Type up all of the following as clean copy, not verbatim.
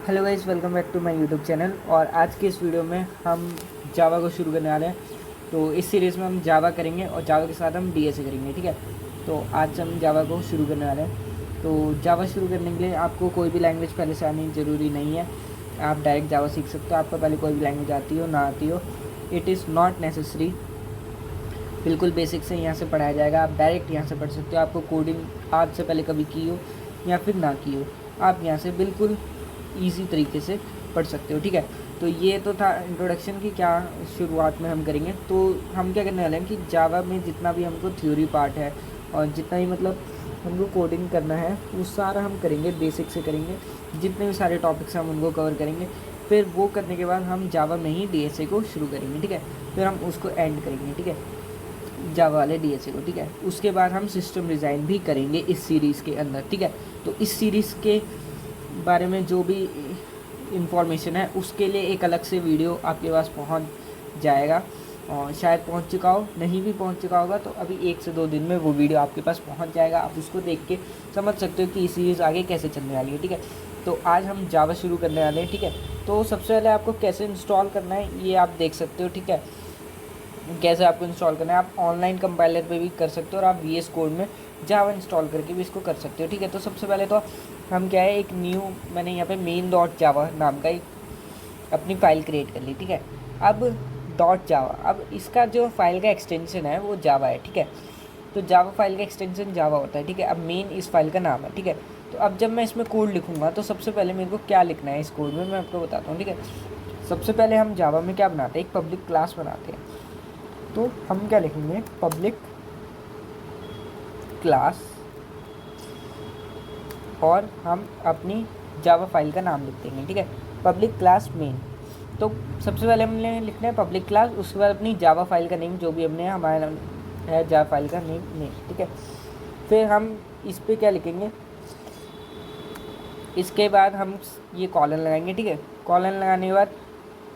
Hello guys, welcome back to my YouTube channel. और आज के इस वीडियो में हम जावा को शुरू करने वाले हैं। तो इस सीरीज़ में हम जावा करेंगे और जावा के साथ हम डीएसए करेंगे, ठीक है। तो आज हम जावा को शुरू करने वाले हैं। तो जावा शुरू करने के लिए आपको कोई भी लैंग्वेज पहले से आनी ज़रूरी नहीं है, आप डायरेक्ट जावा सीख सकते हो। आपको पहले कोई भी लैंग्वेज आती हो ना आती हो, इट इज़ नॉट नेसेसरी। बिल्कुल बेसिक से यहाँ से पढ़ाया जाएगा, आप डायरेक्ट यहाँ से पढ़ सकते हो। आपको कोडिंग आज से पहले कभी की हो या फिर ना की हो, आप यहाँ से बिल्कुल ईजी तरीके से पढ़ सकते हो, ठीक है। तो ये तो था इंट्रोडक्शन की क्या शुरुआत में हम करेंगे। तो हम क्या करने वाले हैं कि जावा में जितना भी हमको थ्योरी पार्ट है और जितना भी मतलब हमको कोडिंग करना है वो सारा हम करेंगे, बेसिक से करेंगे। जितने भी सारे टॉपिक्स हम उनको कवर करेंगे। फिर वो करने के बाद हम जावा में ही डीएसए को शुरू करेंगे, ठीक है। फिर हम उसको एंड करेंगे, ठीक है, जावा वाले डीएसए को, ठीक है। उसके बाद हम सिस्टम डिज़ाइन भी करेंगे इस सीरीज़ के अंदर, ठीक है। तो इस सीरीज़ के बारे में जो भी इंफॉर्मेशन है उसके लिए एक अलग से वीडियो आपके पास पहुंच जाएगा, और शायद पहुंच चुका हो, नहीं भी पहुंच चुका होगा तो अभी 1 से 2 दिन में वो वीडियो आपके पास पहुंच जाएगा। आप उसको देख के समझ सकते हो कि ये सीरीज़ आगे कैसे चलने वाली है, ठीक है। तो आज हम जावा शुरू करने वाले हैं, ठीक है। तो सबसे पहले आपको कैसे इंस्टॉल करना है ये आप देख सकते हो, ठीक है। कैसे आपको इंस्टॉल करना है, आप ऑनलाइन कंपाइलर पे भी कर सकते हो और आप VS कोड में जावा इंस्टॉल करके भी इसको कर सकते हो, ठीक है। तो सबसे पहले तो हम क्या है, एक न्यू मैंने यहाँ पे main.java नाम का एक अपनी फ़ाइल क्रिएट कर ली, ठीक है। अब .java, अब इसका जो फाइल का एक्सटेंशन है वो जावा है, ठीक है। तो जावा फाइल का एक्सटेंशन जावा होता है, ठीक है। अब मेन इस फाइल का नाम है, ठीक है। तो अब जब मैं इसमें कोड लिखूँगा तो सबसे पहले मेरे को क्या लिखना है इस कोड में मैं आपको बताता हूँ, ठीक है। सबसे पहले हम जावा में क्या बनाते हैं, एक पब्लिक क्लास बनाते हैं। तो हम क्या लिखेंगे, पब्लिक क्लास, और हम अपनी जावा फाइल का नाम लिख देंगे, ठीक है, पब्लिक क्लास मेन। तो सबसे पहले हमने लिखना है पब्लिक क्लास, उसके बाद अपनी जावा फाइल का नेम जो भी हमने हमारा है जावा फाइल का नेम, ठीक है। फिर हम इस पर क्या लिखेंगे, इसके बाद हम ये कॉलन लगाएंगे, ठीक है। कॉलन लगाने के बाद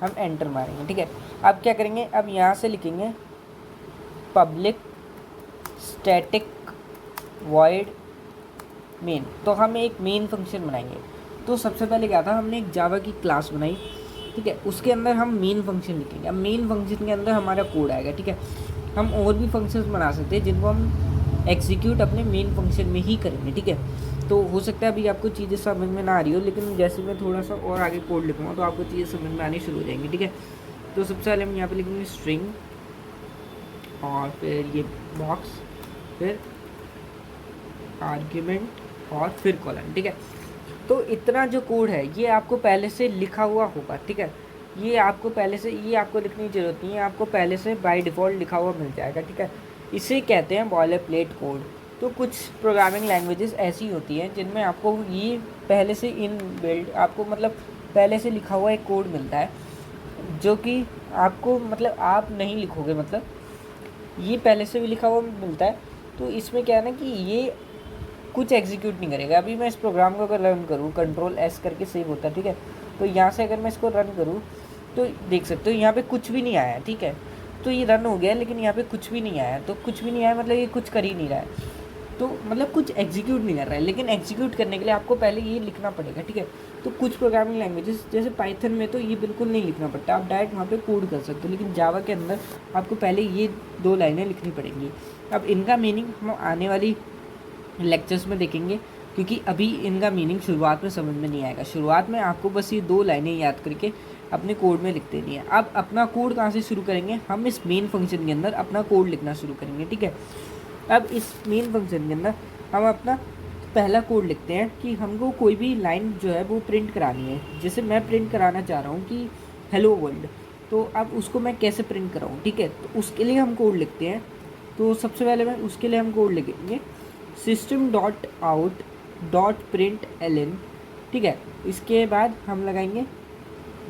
हम एंटर मारेंगे, ठीक है। अब क्या करेंगे, अब यहाँ से लिखेंगे पब्लिक स्टैटिक वॉइड मेन। तो हम एक मेन फंक्शन बनाएंगे। तो सबसे पहले क्या था, हमने एक जावा की क्लास बनाई, ठीक है। उसके अंदर हम मेन फंक्शन लिखेंगे। अब मेन फंक्शन के अंदर हमारा कोड आएगा, ठीक है। हम और भी फंक्शंस बना सकते हैं जिनको हम एग्जीक्यूट अपने मेन फंक्शन में ही करेंगे, ठीक है। तो हो सकता है अभी आपको चीज़ें समझ में ना आ रही हो, लेकिन जैसे मैं थोड़ा सा और आगे कोड लिखूँगा तो आपको चीज़ें समझ में आनी शुरू हो जाएंगी, ठीक है। तो सबसे पहले हम यहाँ पर लिखेंगे स्ट्रिंग, और फिर ये बॉक्स, फिर आर्ग्यूमेंट, और फिर कॉलन, ठीक है। तो इतना जो कोड है ये आपको पहले से लिखा हुआ होगा, ठीक है। ये आपको पहले से, ये आपको लिखने की ज़रूरत नहीं है, आपको पहले से बाय डिफ़ॉल्ट लिखा हुआ मिल जाएगा, ठीक है। इसे कहते हैं बॉयलर प्लेट कोड। तो कुछ प्रोग्रामिंग लैंग्वेजेस ऐसी होती हैं जिनमें आपको ये पहले से इन बिल्ड, आपको मतलब पहले से लिखा हुआ एक कोड मिलता है जो कि आपको मतलब आप नहीं लिखोगे, मतलब ये पहले से भी लिखा हुआ मिलता है। तो इसमें क्या है ना कि ये कुछ एग्जीक्यूट नहीं करेगा। अभी मैं इस प्रोग्राम को अगर रन करूँ, Ctrl+S करके सेव होता है, ठीक है। तो यहाँ से अगर मैं इसको रन करूँ तो देख सकते हो यहाँ पे कुछ भी नहीं आया, ठीक है। तो ये रन हो गया लेकिन यहाँ पे कुछ भी नहीं आया। तो कुछ भी नहीं आया मतलब ये कुछ कर ही नहीं रहा है, तो मतलब कुछ एग्जीक्यूट नहीं कर रहा है। लेकिन एग्जीक्यूट करने के लिए आपको पहले ये लिखना पड़ेगा, ठीक है। तो कुछ प्रोग्रामिंग लैंग्वेजेस जैसे पाइथन में तो ये बिल्कुल नहीं लिखना पड़ता, आप डायरेक्ट वहाँ पे कोड कर सकते हो। लेकिन जावा के अंदर आपको पहले ये 2 लाइनें लिखनी पड़ेंगी। अब इनका मीनिंग हम आने वाली लेक्चर्स में देखेंगे, क्योंकि अभी इनका मीनिंग शुरुआत में समझ में नहीं आएगा। शुरुआत में आपको बस ये 2 लाइनें याद करके अपने कोड में लिख देनी है। अब अपना कोड कहाँ से शुरू करेंगे, हम इस मेन फंक्शन के अंदर अपना कोड लिखना शुरू करेंगे, ठीक है। अब इस मेन फंक्शन के अंदर हम अपना पहला कोड लिखते हैं कि हमको कोई भी लाइन जो है वो प्रिंट करानी है। जैसे मैं प्रिंट कराना चाह रहा हूँ कि हेलो वर्ल्ड, तो अब उसको मैं कैसे प्रिंट कराऊँ, ठीक है। तो उसके लिए हम कोड लिखते हैं। तो सबसे पहले मैं उसके लिए हम कोड लिखेंगे system.out.println, ठीक है। इसके बाद हम लगाएंगे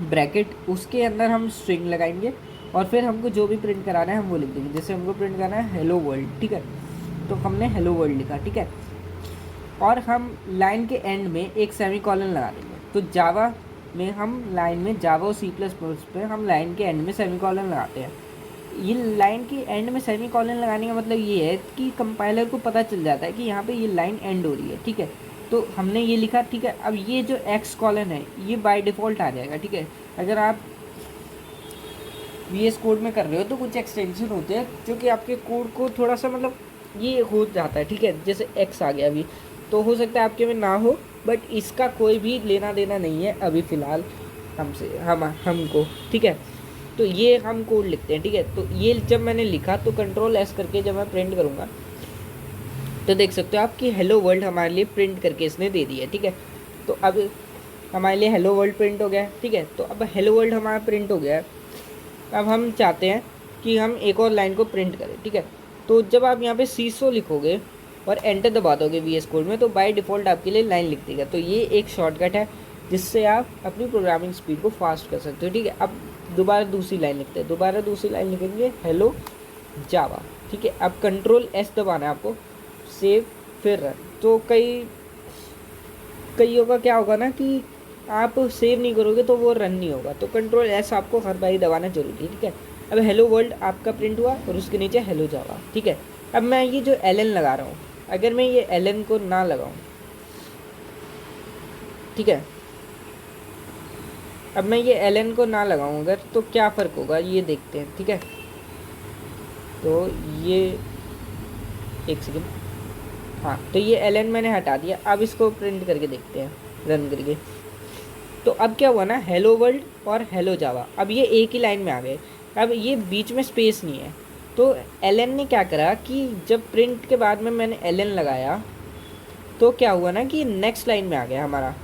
ब्रैकेट, उसके अंदर हम स्ट्रिंग लगाएंगे, और फिर हमको जो भी प्रिंट कराना है हम वो लिख देंगे। जैसे हमको प्रिंट करना है हेलो वर्ल्ड, ठीक है, तो हमने हेलो वर्ल्ड लिखा, ठीक है। और हम लाइन के एंड में एक सेमीकोलन लगा देंगे। तो जावा में हम लाइन में, जावा और C++ पे हम लाइन के एंड में सेमीकोलन लगाते हैं। ये लाइन के एंड में सेमीकोलन लगाने का मतलब ये है कि कंपाइलर को पता चल जाता है कि यहाँ पे ये लाइन एंड हो रही है, ठीक है। तो हमने ये लिखा, ठीक है। अब ये जो एक्स कॉलन है ये बाय डिफ़ॉल्ट आ जाएगा, ठीक है। अगर आप वी एस कोड में कर रहे हो तो कुछ एक्सटेंशन होते हैं जो कि आपके कोड को थोड़ा सा मतलब ये हो जाता है, ठीक है। जैसे एक्स आ गया अभी, तो हो सकता है आपके में ना हो, बट इसका कोई भी लेना देना नहीं है अभी फ़िलहाल हमको, ठीक है। तो ये हम कोड लिखते हैं, ठीक है। तो ये जब मैंने लिखा तो कंट्रोल एस करके जब मैं प्रिंट करूँगा तो देख सकते हो आप कि हेलो वर्ल्ड हमारे लिए प्रिंट करके इसने दे दिया है, ठीक है। तो अब हमारे लिए हेलो वर्ल्ड प्रिंट हो गया है, ठीक है। तो अब हेलो वर्ल्ड हमारा प्रिंट हो गया है। अब हम चाहते हैं कि हम एक और लाइन को प्रिंट करें, ठीक है। तो जब आप यहाँ पे सीसो लिखोगे और एंटर दबा दोगे वी एस कोड में, तो बाय डिफ़ॉल्ट आपके लिए लाइन लिख देगा। तो ये एक शॉर्टकट है जिससे आप अपनी प्रोग्रामिंग स्पीड को फास्ट कर सकते हो, ठीक है। अब दोबारा दूसरी लाइन लिखते हैं, दोबारा दूसरी लाइन लिखेंगे हेलो जावा, ठीक है। अब कंट्रोल एस दबाना है आपको, सेव फिर रन। तो कईयों का क्या होगा ना कि आप सेव नहीं करोगे तो वो रन नहीं होगा, तो कंट्रोल एस आपको हर बारी दबाना जरूरी है, ठीक है। अब हेलो वर्ल्ड आपका प्रिंट हुआ और उसके नीचे हेलो जावा, ठीक है। अब मैं ये जो एल एन लगा रहा हूँ, अगर मैं ये एल एन को ना लगाऊँ, ठीक है, अब मैं ये एल एन को ना लगाऊँ अगर, तो क्या फ़र्क होगा ये देखते हैं, ठीक है। तो ये एक सेकेंड, हाँ, तो ये एल एन मैंने हटा दिया। अब इसको प्रिंट करके देखते हैं रन करके। तो अब क्या हुआ ना, हेलो वर्ल्ड और हेलो जावा अब ये एक ही लाइन में आ गए। अब ये बीच में स्पेस नहीं है, तो एल एन ने क्या करा कि जब प्रिंट के बाद में मैंने एल एन लगाया तो क्या हुआ ना कि नेक्स्ट लाइन में आ गया, हमारा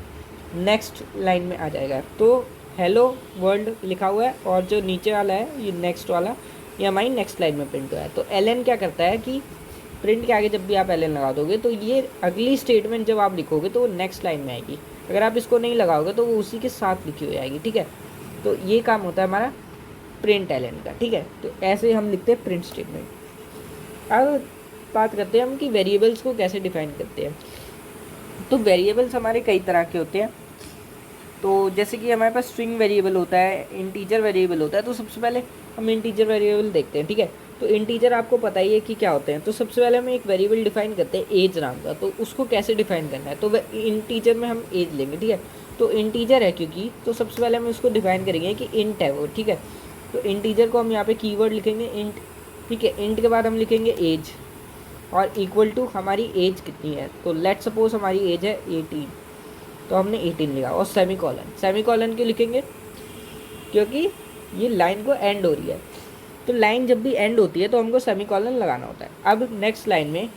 नेक्स्ट लाइन में आ जाएगा। तो हेलो वर्ल्ड लिखा हुआ है और जो नीचे वाला है ये नेक्स्ट वाला, ये हमारी नेक्स्ट लाइन में प्रिंट हुआ है। तो एल एन क्या करता है कि प्रिंट के आगे जब भी आप एल एन लगा दोगे तो ये अगली स्टेटमेंट जब आप लिखोगे तो वो नेक्स्ट लाइन में आएगी। अगर आप इसको नहीं लगाओगे तो वो उसी के साथ लिखी हो जाएगी, ठीक है। तो ये काम होता है हमारा प्रिंट एल एन का, ठीक है। तो ऐसे हम लिखते हैं प्रिंट स्टेटमेंट। अब बात करते हैं हम कि वेरिएबल्स को कैसे डिफाइन करते हैं। तो वेरिएबल्स हमारे कई तरह के होते हैं। तो जैसे कि हमारे पास स्ट्रिंग वेरिएबल होता है, इंटीजर वेरिएबल होता है। तो सबसे पहले हम इंटीजर वेरिएबल देखते हैं, ठीक है। तो इंटीजर आपको पता ही है कि क्या होते हैं। तो सबसे पहले हम एक वेरिएबल डिफाइन करते हैं एज नाम का। तो उसको कैसे डिफाइन करना है, तो इंटीजर में हम एज लेंगे, ठीक है। तो इंटीजर है क्योंकि, तो सबसे पहले हम उसको डिफाइन करेंगे कि इंट है वो, ठीक है। तो इंटीजर को हम यहाँ पे कीवर्ड लिखेंगे इंट, ठीक है। इंट के बाद हम लिखेंगे एज और इक्वल टू हमारी एज कितनी है। तो लेट सपोज हमारी एज है 18, तो हमने 18 लिखा और सेमी कॉलन क्यों लिखेंगे, क्योंकि ये लाइन को एंड हो रही है। तो लाइन जब भी एंड होती है तो हमको सेमी कॉलन लगाना होता है। अब नेक्स्ट लाइन में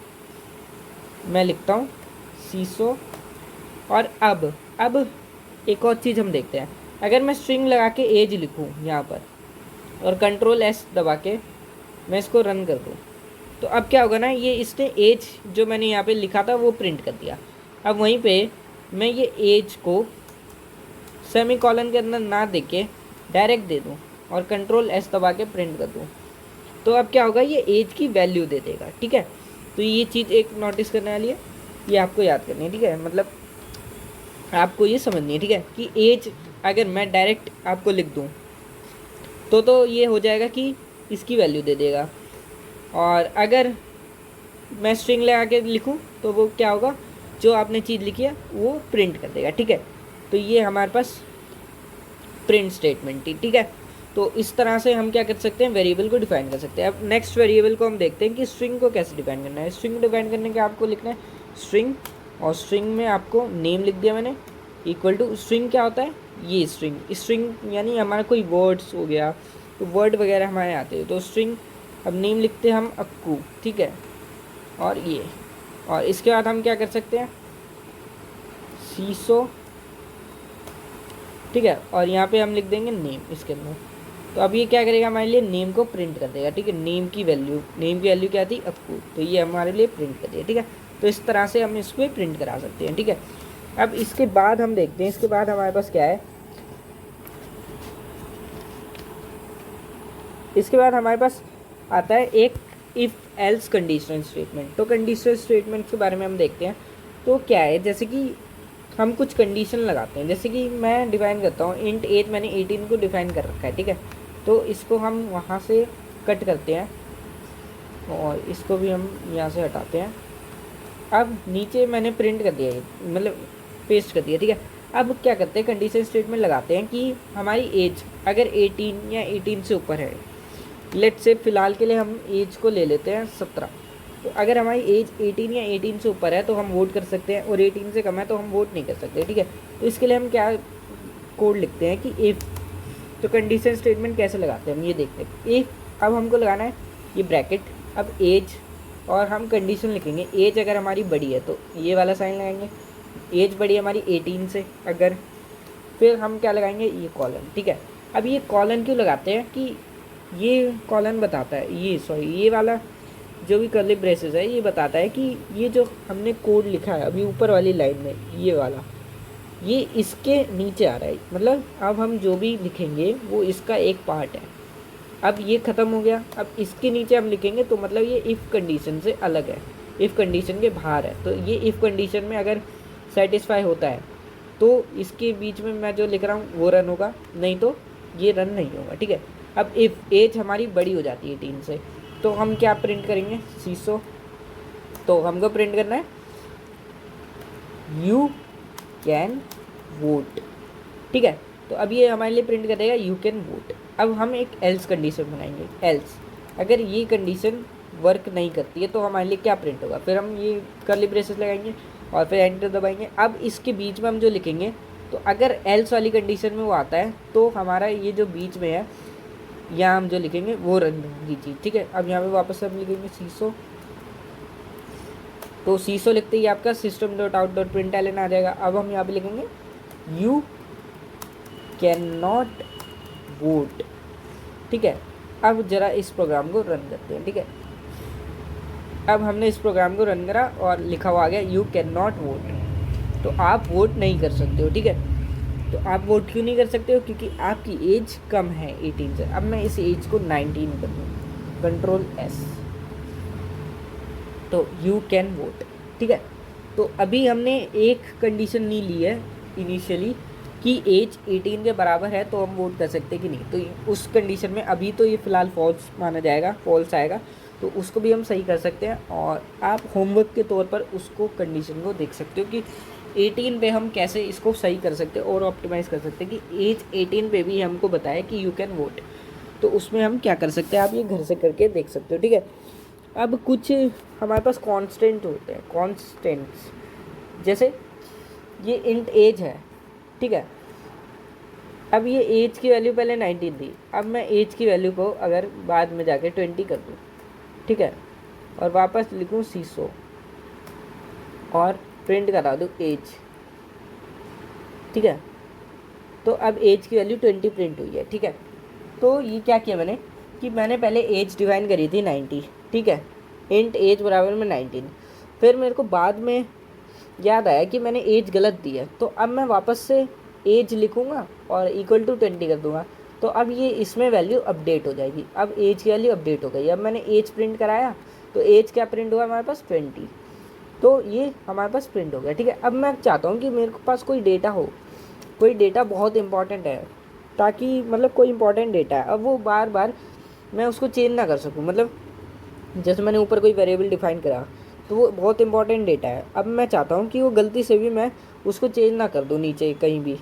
मैं लिखता हूँ सीसो। और अब एक और चीज़ हम देखते हैं, अगर मैं स्ट्रिंग लगा के एज लिखूँ यहाँ पर और कंट्रोल एस दबा के मैं इसको रन कर दूँ, तो अब क्या होगा ना, ये इसने एज जो मैंने यहाँ पे लिखा था वो प्रिंट कर दिया। अब वहीं पे मैं ये एज को सेमी कॉलन के अंदर ना दे के डायरेक्ट दे दूँ और कंट्रोल एस दबा के प्रिंट कर दूँ, तो अब क्या होगा, ये एज की वैल्यू दे देगा, ठीक है। तो ये चीज़ एक नोटिस करने वाली है, ये आपको याद करनी है, ठीक है। मतलब आपको ये समझनी है, ठीक है, कि एज अगर मैं डायरेक्ट आपको लिख दूँ तो ये हो जाएगा कि इसकी वैल्यू दे देगा। और अगर मैं स्ट्रिंग लगा के लिखूँ तो वो क्या होगा, जो आपने चीज़ लिखी है वो प्रिंट कर देगा, ठीक है। तो ये हमारे पास प्रिंट स्टेटमेंट थी, ठीक है। तो इस तरह से हम क्या कर सकते हैं, वेरिएबल को डिफाइन कर सकते हैं। अब नेक्स्ट वेरिएबल को हम देखते हैं कि स्ट्रिंग को कैसे डिफाइन करना है। स्ट्रिंग डिफाइन करने के आपको लिखना है स्ट्रिंग, और स्ट्रिंग में आपको नेम लिख दिया मैंने, इक्वल टू स्ट्रिंग क्या होता है, ये स्ट्रिंग यानी हमारा कोई वर्ड्स हो गया, तो वर्ड वगैरह हमारे आते हैं। तो स्ट्रिंग, अब नेम लिखते हैं हम अक्कू, ठीक है। और ये, और इसके बाद हम क्या कर सकते हैं, सीसो, ठीक है। और यहाँ पे हम लिख देंगे नेम इसके अंदर। तो अब ये क्या करेगा, हमारे लिए नेम को प्रिंट कर देगा, ठीक है। नेम की वैल्यू क्या थी, अक्कू, तो ये हमारे लिए प्रिंट कर देगा, ठीक है। तो इस तरह से हम इसको प्रिंट करा सकते हैं, ठीक है। अब इसके बाद हम देखते हैं, इसके बाद हमारे पास क्या है, इसके बाद हमारे पास आता है एक इफ़ एल्स कंडीशनल स्टेटमेंट। तो कंडीशनल स्टेटमेंट के बारे में हम देखते हैं। तो क्या है, जैसे कि हम कुछ कंडीशन लगाते हैं, जैसे कि मैं डिफ़ाइन करता हूँ इंट एज, मैंने 18 को डिफ़ाइन कर रखा है, ठीक है। तो इसको हम वहाँ से कट करते हैं और इसको भी हम यहाँ से हटाते हैं अब नीचे मैंने प्रिंट कर दिया, मतलब पेस्ट कर दिया, ठीक है। अब क्या करते हैं, कंडीशन स्टेटमेंट लगाते हैं कि हमारी एज अगर 18 या 18 से ऊपर है, लेट से फ़िलहाल के लिए हम एज को ले लेते हैं 17। तो अगर हमारी एज 18 या 18 से ऊपर है तो हम वोट कर सकते हैं, और 18 से कम है तो हम वोट नहीं कर सकते, ठीक है। तो इसके लिए हम क्या कोड लिखते हैं कि इफ़, तो कंडीशन स्टेटमेंट कैसे लगाते हैं हम ये देखते हैं। इफ़ अब हमको लगाना है ये ब्रैकेट, अब एज, और हम कंडीशन लिखेंगे एज अगर हमारी बड़ी है तो ये वाला साइन लगाएंगे, एज बड़ी है हमारी 18 से अगर, फिर हम क्या लगाएंगे ये कॉलन, ठीक है। अब ये कॉलन क्यों लगाते हैं कि ये कॉलन बताता है, ये वाला जो भी कर्ली ब्रेसेस है ये बताता है कि ये जो हमने कोड लिखा है अभी ऊपर वाली लाइन में, ये वाला ये इसके नीचे आ रहा है, मतलब अब हम जो भी लिखेंगे वो इसका एक पार्ट है। अब ये ख़त्म हो गया, अब इसके नीचे हम लिखेंगे तो मतलब ये इफ़ कंडीशन से अलग है, इफ़ कंडीशन के बाहर है। तो ये इफ़ कंडीशन में अगर सेटिस्फाई होता है तो इसके बीच में मैं जो लिख रहा हूँ वो रन होगा, नहीं तो ये रन नहीं होगा, ठीक है। अब इफ़ एज हमारी बड़ी हो जाती है 18 से तो हम क्या प्रिंट करेंगे, सीसो, तो हमको प्रिंट करना है यू कैन वोट, ठीक है। तो अब ये हमारे लिए प्रिंट करेगा यू कैन वोट। अब हम एक एल्स कंडीशन बनाएंगे, एल्स अगर ये कंडीशन वर्क नहीं करती है तो हमारे लिए क्या प्रिंट होगा, फिर हम ये कर्ली ब्रेसेस लगाएंगे और फिर एंटर दबाएंगे। अब इसके बीच में हम जो लिखेंगे, तो अगर एल्स वाली कंडीशन में वो आता है तो हमारा ये जो बीच में है यहाँ हम जो लिखेंगे वो रन होगी चीज़, ठीक है। अब यहाँ पे वापस हम लिखेंगे सीसो, तो सीसो लिखते ही आपका system dot out dot print एलन आ जाएगा। अब हम यहाँ पे लिखेंगे यू कैन नॉट वोट, ठीक है। अब ज़रा इस प्रोग्राम को रन करते हैं, ठीक है। अब हमने इस प्रोग्राम को रन करा और लिखा हुआ आ गया यू कैन नॉट वोट, तो आप वोट नहीं कर सकते हो, ठीक है। तो आप वोट क्यों नहीं कर सकते हो, क्योंकि आपकी एज कम है 18 से। अब मैं इस एज को 19 कर दूँ, कंट्रोल एस, तो यू कैन वोट, ठीक है। तो अभी हमने एक कंडीशन नहीं ली है इनिशियली कि एज 18 के बराबर है तो हम वोट कर सकते कि नहीं, तो उस कंडीशन में अभी तो ये फ़िलहाल फॉल्स माना जाएगा, फॉल्स आएगा, तो उसको भी हम सही कर सकते हैं। और आप होमवर्क के तौर पर उसको कंडीशन को देख सकते हो कि 18 पे हम कैसे इसको सही कर सकते हैं और ऑप्टिमाइज़ कर सकते हैं कि एज 18 पे भी हमको बताया कि यू कैन वोट, तो उसमें हम क्या कर सकते हैं, आप ये घर से करके देख सकते हो, ठीक है। अब कुछ हमारे पास कांस्टेंट होते हैं, कांस्टेंट्स, जैसे ये इंट एज है, ठीक है। अब ये एज की वैल्यू पहले 19 थी, अब मैं एज की वैल्यू को अगर बाद में जाके 20 कर दूँ, ठीक है, और वापस लिखूँ सीसो और प्रिंट करा दूँ एज, ठीक है। तो अब एज की वैल्यू 20 प्रिंट हुई है, ठीक है। तो ये क्या किया मैंने कि मैंने पहले एज डिफाइन करी थी 90, ठीक है, इंट एज बराबर में 19। फिर मेरे को बाद में याद आया कि मैंने एज गलत दी है, तो अब मैं वापस से एज लिखूँगा और इक्वल टू 20 कर दूँगा, तो अब ये इसमें वैल्यू अपडेट हो जाएगी। अब एज की वैल्यू अपडेट हो गई, अब मैंने एज प्रिंट कराया तो एज क्या प्रिंट हुआ हमारे पास 20, तो ये हमारे पास प्रिंट हो गया, ठीक है। अब मैं चाहता हूँ कि मेरे पास कोई डेटा हो, कोई डेटा बहुत इंपॉर्टेंट है, ताकि मतलब कोई इंपॉर्टेंट डेटा है, अब वो बार बार मैं उसको चेंज ना कर सकूँ, मतलब जैसे मैंने ऊपर कोई वेरिएबल डिफाइन करा तो वो बहुत इंपॉर्टेंट डेटा है, अब मैं चाहता हूँ कि वो गलती से भी मैं उसको चेंज ना कर दूँ नीचे कहीं भी,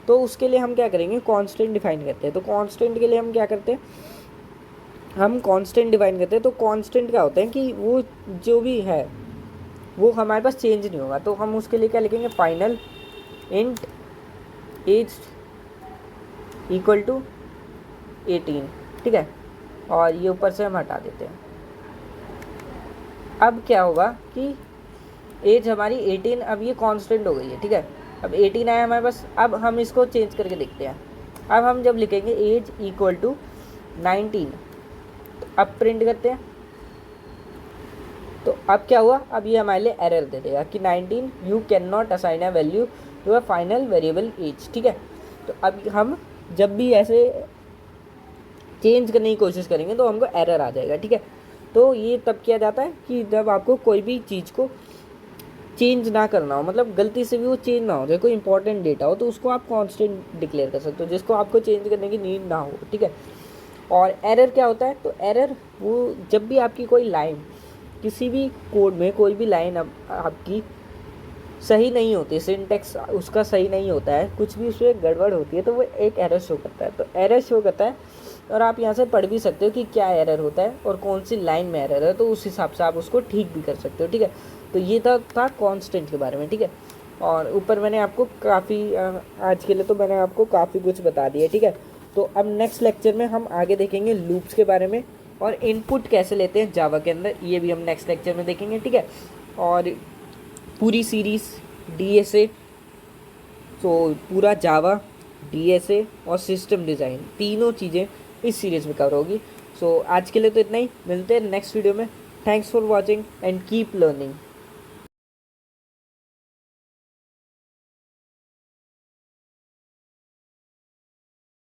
तो उसके लिए हम क्या करेंगे, कांस्टेंट डिफाइन करते हैं। तो कांस्टेंट के लिए हम क्या करते हैं, हम कांस्टेंट डिफाइन करते हैं। तो कांस्टेंट क्या होता है कि वो जो भी है वो हमारे पास चेंज नहीं होगा, तो हम उसके लिए क्या लिखेंगे, final int as equal to 18, ठीक है, और ये ऊपर से हम हटा देते हैं। अब क्या होगा कि एज हमारी 18, अब ये कांस्टेंट हो गई है, ठीक है। अब 18 आया हमारे पास, अब हम इसको चेंज करके देखते हैं। अब हम जब लिखेंगे एज इक्वल टू 19, तो अब प्रिंट करते हैं, तो अब क्या हुआ, अब ये हमारे लिए एरर दे देगा कि 19 you can not assign a value to a final variable as, ठीक है। तो अब हम जब भी ऐसे चेंज करने की कोशिश करेंगे तो हमको एरर आ जाएगा, ठीक है। तो ये तब किया जाता है कि जब आपको कोई भी चीज़ को चेंज ना करना हो, मतलब गलती से भी वो चेंज ना हो जाए, कोई इंपॉर्टेंट डेटा हो, तो उसको आप कांस्टेंट डिक्लेयर कर सकते हो जिसको आपको चेंज करने की नीड ना हो, ठीक है। और एरर क्या होता है, तो एरर वो जब भी आपकी कोई लाइन किसी भी कोड में कोई भी लाइन आपकी सही नहीं होती, सिंटेक्स उसका सही नहीं होता है, कुछ भी उसमें गड़बड़ होती है तो वो एक एरर शो करता है। तो एरर शो करता है और आप यहाँ से पढ़ भी सकते हो कि क्या एरर होता है और कौन सी लाइन में एरर है, तो उस हिसाब से आप उसको ठीक भी कर सकते हो। ठीक है, तो ये था कांस्टेंट के बारे में। ठीक है, और ऊपर मैंने आपको काफ़ी आज के लिए तो मैंने आपको काफ़ी कुछ बता दिया। ठीक है, तो अब नेक्स्ट लेक्चर में हम आगे देखेंगे लूप्स के बारे में और इनपुट कैसे लेते हैं जावा के अंदर, ये भी हम नेक्स्ट लेक्चर में देखेंगे। ठीक है, और पूरी सीरीज़ डीएसए, तो पूरा जावा, डीएसए और सिस्टम डिज़ाइन, तीनों चीज़ें इस सीरीज़ में कवर होगी। सो आज के लिए तो इतना ही, मिलते हैं नेक्स्ट वीडियो में। Thanks for watching and keep learning.